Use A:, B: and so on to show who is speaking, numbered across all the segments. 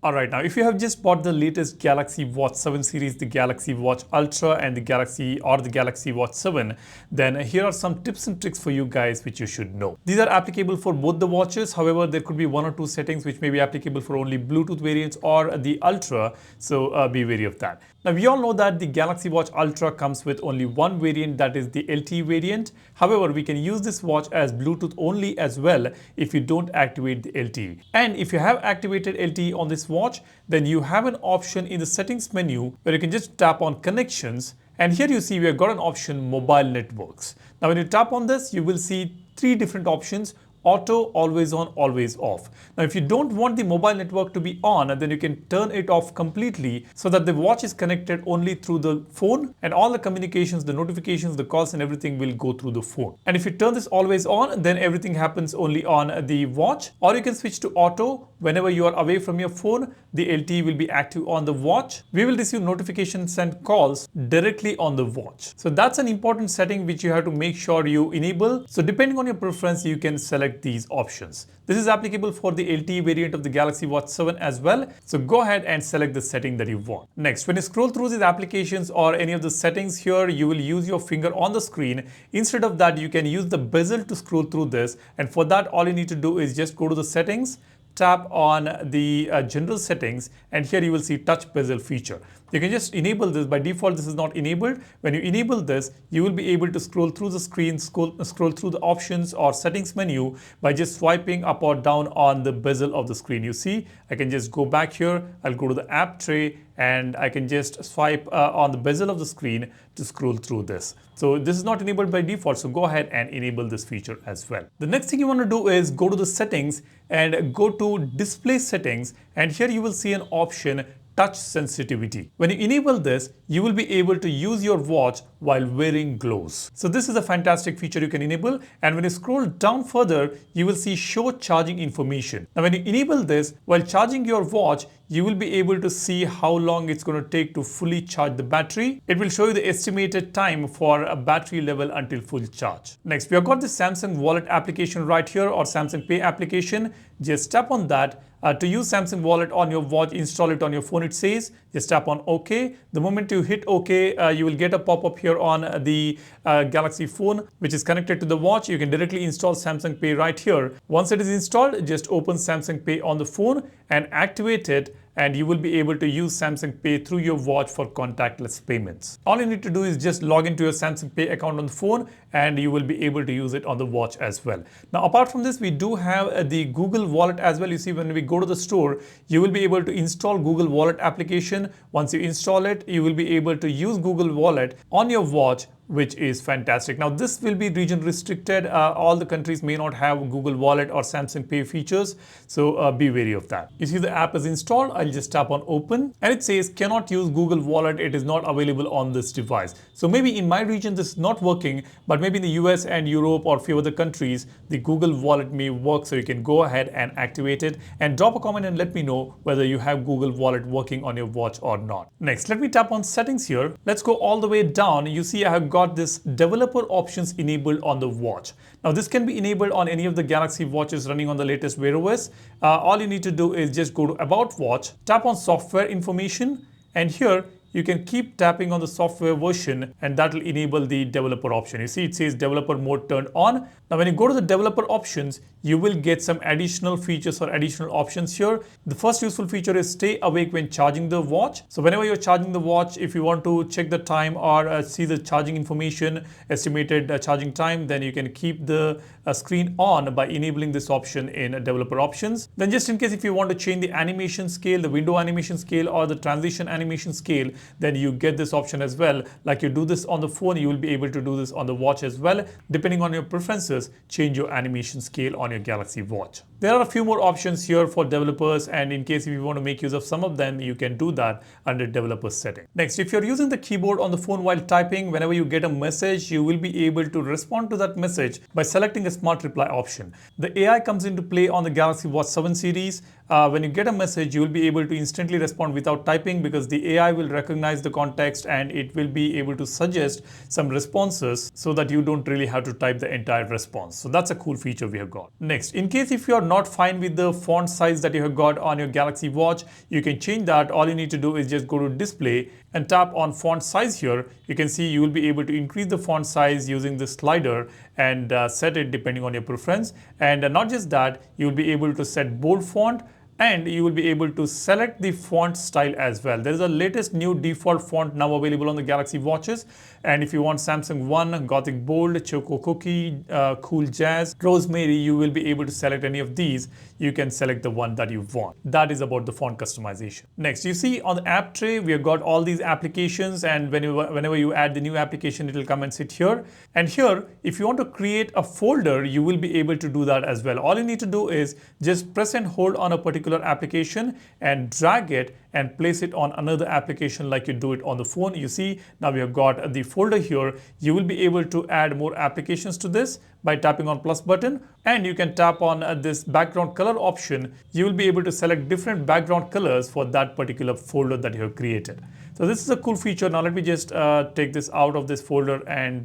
A: Alright, now if you have just bought the latest Galaxy Watch 7 series, the Galaxy Watch Ultra and the Galaxy Watch 7, then here are some tips and tricks for you guys which you should know. These are applicable for both the watches. However, there could be one or two settings which may be applicable for only Bluetooth variants or the Ultra, so be wary of that. Now we all know that the Galaxy Watch Ultra comes with only one variant, that is the LTE variant. However, we can use this watch as Bluetooth only as well if you don't activate the LTE. And if you have activated LTE on this watch, then you have an option in the settings menu where you can just tap on connections, and here you see we have got an option mobile networks. Now when you tap on this, you will see three different options: auto, always on, always off. Now if you don't want the mobile network to be on, then you can turn it off completely so that the watch is connected only through the phone, and all the communications, the notifications, the calls and everything will go through the phone. And if you turn this always on, then everything happens only on the watch. Or you can switch to auto. Whenever you are away from your phone, the LTE will be active on the watch. We will receive notifications and calls directly on the watch. So that's an important setting which you have to make sure you enable. So depending on your preference, you can select these options. This is applicable for the LTE variant of the Galaxy Watch 7 as well. So go ahead and select the setting that you want. Next, when you scroll through these applications or any of the settings here, you will use your finger on the screen. Instead of that, you can use the bezel to scroll through this. And for that, all you need to do is just go to the settings, tap on the general settings, and here you will see touch bezel feature. You can just enable this. By default, this is not enabled. When you enable this, you will be able to scroll through the screen, scroll through the options or settings menu by just swiping up or down on the bezel of the screen. You see, I can just go back here. I'll go to the app tray and I can just swipe on the bezel of the screen to scroll through this. So this is not enabled by default. So go ahead and enable this feature as well. The next thing you want to do is go to the settings and go to display settings. And here you will see an option, touch sensitivity. When you enable this, you will be able to use your watch while wearing gloves. So this is a fantastic feature you can enable. And when you scroll down further, you will see show charging information. Now when you enable this, while charging your watch, you will be able to see how long it's going to take to fully charge the battery. It will show you the estimated time for a battery level until full charge. Next, we have got the Samsung Wallet application right here, or Samsung Pay application. Just tap on that. To use Samsung Wallet on your watch, install it on your phone, it says. Just tap on OK. The moment you hit OK, you will get a pop-up here on the Galaxy phone, which is connected to the watch. You can directly install Samsung Pay right here. Once it is installed, just open Samsung Pay on the phone and activate it, and you will be able to use Samsung Pay through your watch for contactless payments. All you need to do is just log into your Samsung Pay account on the phone, and you will be able to use it on the watch as well. Now, apart from this, we do have the Google Wallet as well. You see, when we go to the store, you will be able to install Google Wallet application. Once you install it, you will be able to use Google Wallet on your watch, which is fantastic. Now this will be region restricted. All the countries may not have Google Wallet or Samsung Pay features, so be wary of that. You see the app is installed. I'll just tap on open and it says cannot use Google Wallet. It is not available on this device. So maybe in my region this is not working, but maybe in the US and Europe or few other countries, the Google Wallet may work. So you can go ahead and activate it and drop a comment and let me know whether you have Google Wallet working on your watch or not. Next, let me tap on settings here. Let's go all the way down. You see I have got this developer options enabled on the watch. Now this can be enabled on any of the Galaxy watches running on the latest Wear OS. All you need to do is just go to About Watch, tap on software information, and here you can keep tapping on the software version and that will enable the developer option. You see it says developer mode turned on. Now when you go to the developer options, you will get some additional features or additional options here. The first useful feature is stay awake when charging the watch. So whenever you're charging the watch, if you want to check the time or see the charging information, estimated charging time, then you can keep the screen on by enabling this option in developer options. Then just in case if you want to change the animation scale, the window animation scale or the transition animation scale, then you get this option as well. Like you do this on the phone, you will be able to do this on the watch as well. Depending on your preferences, change your animation scale on your Galaxy Watch. There are a few more options here for developers, and in case if you want to make use of some of them, you can do that under developer setting. Next, if you're using the keyboard on the phone while typing, whenever you get a message, you will be able to respond to that message by selecting a smart reply option. The AI comes into play on the Galaxy Watch 7 series. When you get a message, you will be able to instantly respond without typing because the AI will recognize the context and it will be able to suggest some responses so that you don't really have to type the entire response. So that's a cool feature we have got. Next, in case if you are not fine with the font size that you have got on your Galaxy Watch, you can change that. All you need to do is just go to display and tap on font size here. You can see you will be able to increase the font size using the slider and set it depending on your preference. And not just that, you will be able to set bold font, and you will be able to select the font style as well. There is a latest new default font now available on the Galaxy Watches. And if you want Samsung One, Gothic Bold, Choco Cookie, Cool Jazz, Rosemary, you will be able to select any of these. You can select the one that you want. That is about the font customization. Next, you see on the app tray, we have got all these applications, and whenever you add the new application, it will come and sit here. And here, if you want to create a folder, you will be able to do that as well. All you need to do is just press and hold on a particular application and drag it and place it on another application like you do it on the phone. You see, now we have got the folder here. You will be able to add more applications to this by tapping on plus button, and you can tap on this background color option. You will be able to select different background colors for that particular folder that you have created. So this is a cool feature. Now let me just take this out of this folder and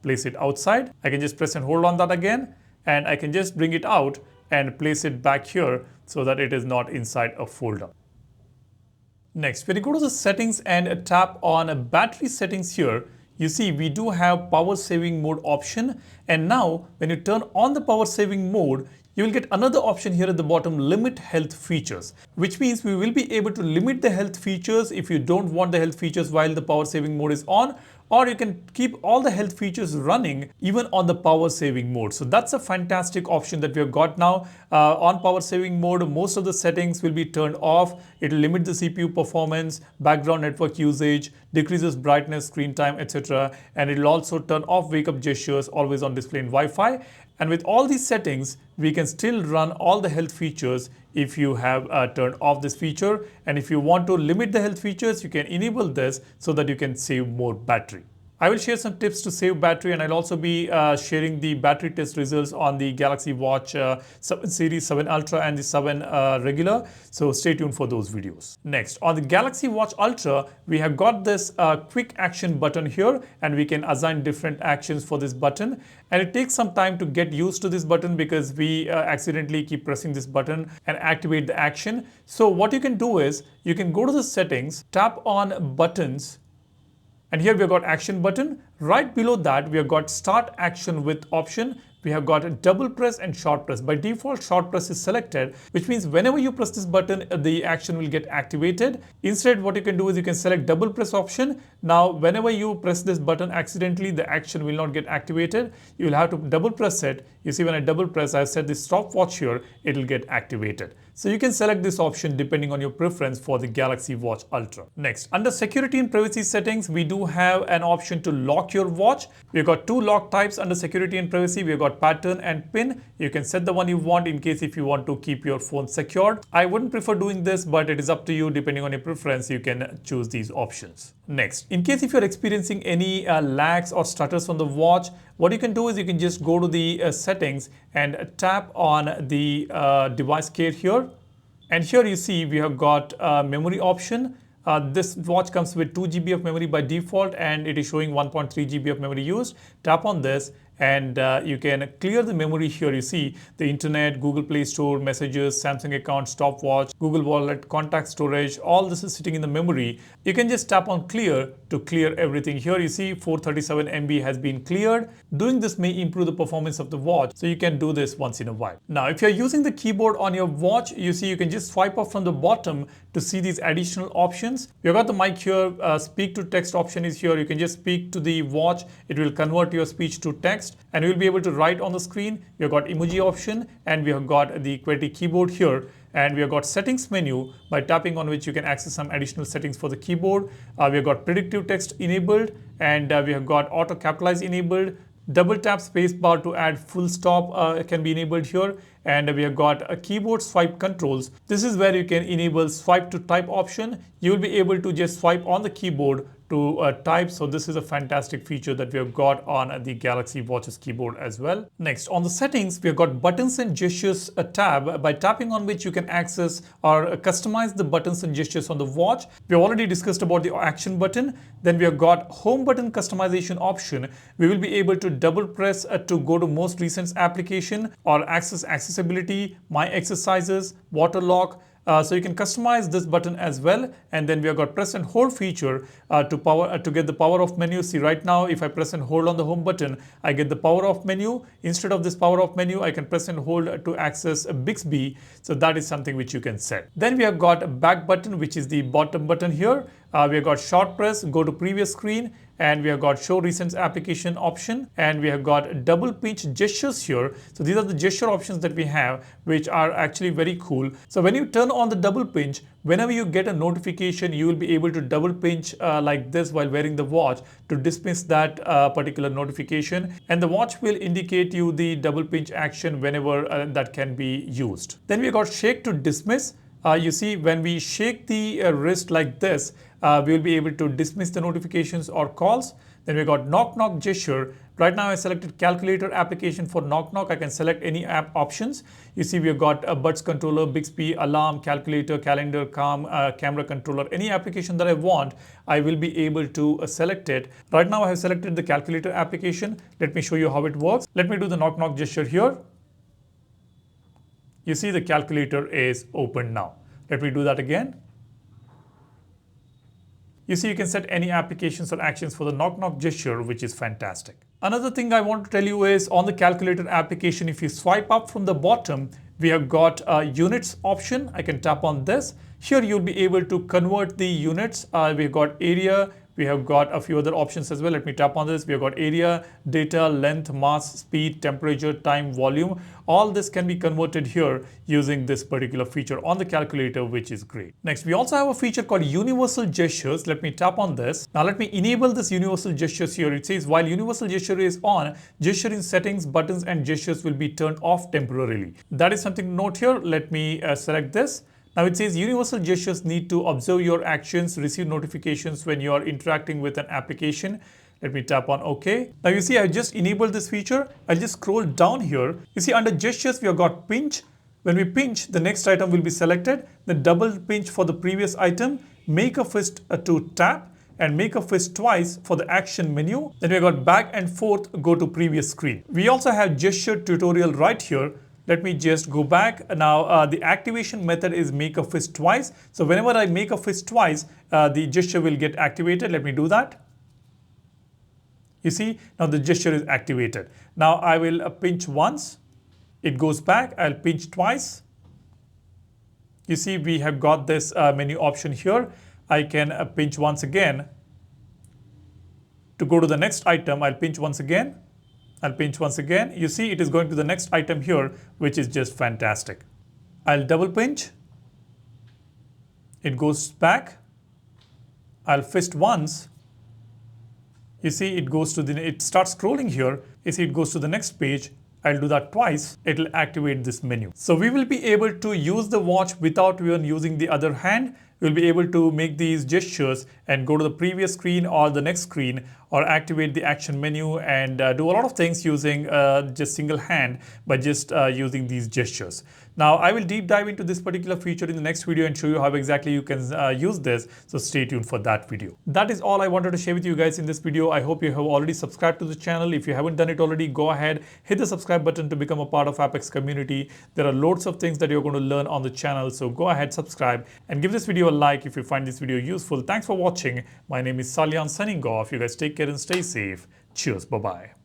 A: place it outside. I can just press and hold on that again, and I can just bring it out and place it back here so that it is not inside a folder. Next, when you go to the settings and tap on battery settings here, you see we do have power saving mode option. And now when you turn on the power saving mode, you will get another option here at the bottom, limit health features, which means we will be able to limit the health features if you don't want the health features while the power saving mode is on, or you can keep all the health features running even on the power saving mode. So that's a fantastic option that we have got now. On power saving mode, most of the settings will be turned off. It will limit the CPU performance, background network usage, decreases brightness, screen time, etc. And it will also turn off wake up gestures, always on display in Wi-Fi. And with all these settings, we can still run all the health features if you have turned off this feature. And if you want to limit the health features, you can enable this so that you can save more battery. I will share some tips to save battery, and I'll also be sharing the battery test results on the Galaxy Watch 7 series, 7 Ultra and the 7 regular. So stay tuned for those videos. Next, on the Galaxy Watch Ultra, we have got this quick action button here, and we can assign different actions for this button. And it takes some time to get used to this button because we accidentally keep pressing this button and activate the action. So what you can do is you can go to the settings, tap on buttons, and here we have got action button. Right below that, we have got start action with option. We have got a double press and short press. By default, short press is selected, which means whenever you press this button, the action will get activated. Instead, what you can do is you can select double press option. Now, whenever you press this button accidentally, the action will not get activated. You will have to double press it. You see, when I double press, I have set the stopwatch here, it will get activated. So you can select this option depending on your preference for the Galaxy Watch Ultra. Next, under security and privacy settings, we do have an option to lock your watch. We've got two lock types under security and privacy. We've got pattern and pin. You can set the one you want in case if you want to keep your phone secured. I wouldn't prefer doing this, but it is up to you. Depending on your preference, you can choose these options. Next, in case if you're experiencing any lags or stutters on the watch, what you can do is you can just go to the settings and tap on the device care here. And here you see we have got a memory option. This watch comes with 2 GB of memory by default, and it is showing 1.3 GB of memory used. Tap on this and you can clear the memory here. You see the internet, Google Play Store, messages, Samsung account, stopwatch, Google Wallet, contact storage, all this is sitting in the memory. You can just tap on clear to clear everything. Here you see 437 MB has been cleared. Doing this may improve the performance of the watch, so you can do this once in a while. Now, if you're using the keyboard on your watch, you see you can just swipe up from the bottom to see these additional options. You've got the mic here, speak to text option is here. You can just speak to the watch. It will convert your speech to text, and you'll be able to write on the screen. We've got emoji option, and we have got the QWERTY keyboard here. And we have got settings menu, by tapping on which you can access some additional settings for the keyboard. We have got predictive text enabled, and we have got auto capitalize enabled. Double tap space bar to add full stop can be enabled here. And we have got a keyboard swipe controls. This is where you can enable swipe to type option. You will be able to just swipe on the keyboard to type. So this is a fantastic feature that we have got on the Galaxy Watch's keyboard as well. Next, on the settings, we have got buttons and gestures tab, by tapping on which you can access or customize the buttons and gestures on the watch. We have already discussed about the action button. Then we have got home button customization option. We will be able to double press to go to most recent application or access accessibility, my exercises, water lock. So you can customize this button as well. And then we have got press and hold feature to get the power off menu. See, right now if I press and hold on the home button, I get the power off menu. Instead of this power off menu, I can press and hold to access Bixby. So that is something which you can set. Then we have got a back button, which is the bottom button here. We have got short press, go to previous screen, and we have got show recent application option, and we have got double pinch gestures here. So these are the gesture options that we have, which are actually very cool. So when you turn on the double pinch, whenever you get a notification, you will be able to double pinch like this while wearing the watch to dismiss that particular notification, and the watch will indicate you the double pinch action whenever that can be used. Then we have got shake to dismiss. You see, when we shake the wrist like this, we will be able to dismiss the notifications or calls. Then we got knock knock gesture. Right now I selected calculator application for knock knock. I can select any app options. You see, we have got a buds controller, Bixby, alarm, calculator, calendar, camera controller. Any application that I want, I will be able to select it. Right now I have selected the calculator application. Let me show you how it works. Let me do the knock knock gesture here. You see, the calculator is open now. Let me do that again. You see, you can set any applications or actions for the knock knock gesture, which is fantastic. Another thing I want to tell you is on the calculator application, if you swipe up from the bottom, we have got a units option. I can tap on this. Here you'll be able to convert the units. We've got area. We have got a few other options as well. Let me tap on this. We have got area, data, length, mass, speed, temperature, time, volume. All this can be converted here using this particular feature on the calculator, which is great. Next, we also have a feature called universal gestures. Let me tap on this. Now let me enable this universal gestures here. It says while universal gesture is on, gesture in settings, buttons and gestures will be turned off temporarily. That is something to note here. Let me select this. Now it says universal gestures need to observe your actions, receive notifications when you are interacting with an application. Let me tap on OK. Now you see, I just enabled this feature. I'll just scroll down here. You see, under gestures, we have got pinch. When we pinch, the next item will be selected. The double pinch for the previous item, make a fist to tap, and make a fist twice for the action menu. Then we have got back and forth, go to previous screen. We also have gesture tutorial right here. Let me just go back. Now the activation method is make a fist twice. So whenever I make a fist twice, the gesture will get activated. Let me do that. You see, now the gesture is activated. Now I will pinch once. It goes back. I'll pinch twice. You see, we have got this menu option here. I can pinch once again. To go to the next item, I'll pinch once again. I'll pinch once again. You see, it is going to the next item here, which is just fantastic. I'll double pinch. It goes back. I'll fist once. You see, it starts scrolling here. You see, it goes to the next page. I'll do that twice. It'll activate this menu. So we will be able to use the watch without even using the other hand. We'll be able to make these gestures and go to the previous screen or the next screen, or activate the action menu and do a lot of things using just single hand by just using these gestures. Now I will deep dive into this particular feature in the next video and show you how exactly you can use this. So stay tuned for that video. That is all I wanted to share with you guys in this video. I hope you have already subscribed to the channel. If you haven't done it already, go ahead, hit the subscribe button to become a part of Apex community. There are loads of things that you're going to learn on the channel. So go ahead, subscribe and give this video a like if you find this video useful. Thanks for watching. My name is Salyan signing off. You guys take care and stay safe. Cheers. Bye-bye.